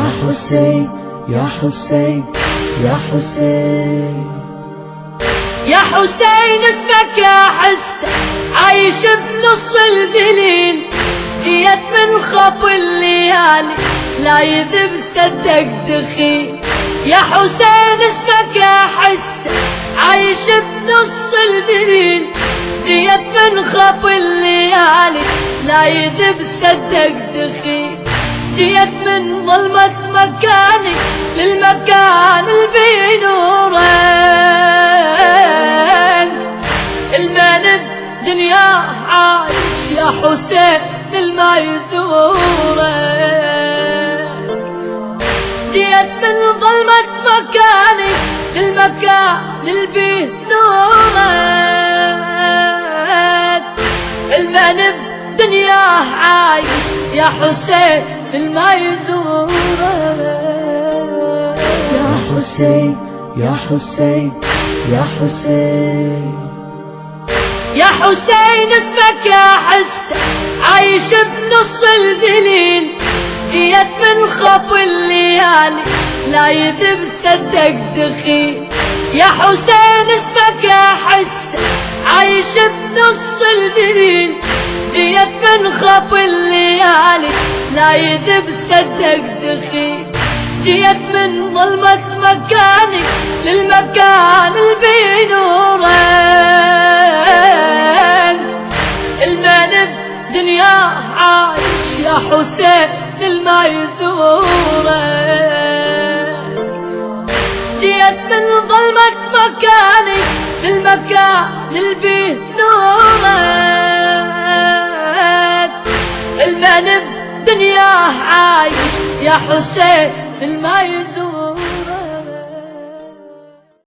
يا حسين يا حسين يا حسين يا حسين اسمك يا حسة عايش بنص الذليل، جيت من خط الليالي لا يذب صدق دخيل. يا حسين اسمك يا حسة عايش بنص الذليل، جيت من خط الليالي لا يذب صدق دخيل. جيت من ظلمة مكاني للمكان اللي بنورك، المن بدنياه عايش يا حسين للما يزورك. جيت من ظلمة مكاني للمكان اللي بنورك، المن بدنياه عايش يا حسين للما يزورك. يا حسين يا حسين يا حسين يا حسين اسمك يا حسة عايش بنص الذليل، جيت من خط الليالي لا يذب صدق دخيل. يا حسين اسمك يا حسة عايش بنص الذليل، جيت من خط الليالي لا يذب صدق دخيل. جيت من ظلمة مكاني للمكان اللي بنورك، المن بدنياه عايش يا حسين للما يزورك. جيت من ظلمة مكاني للمكان اللي بنورك، المن بدنياه عايش يا حسين للما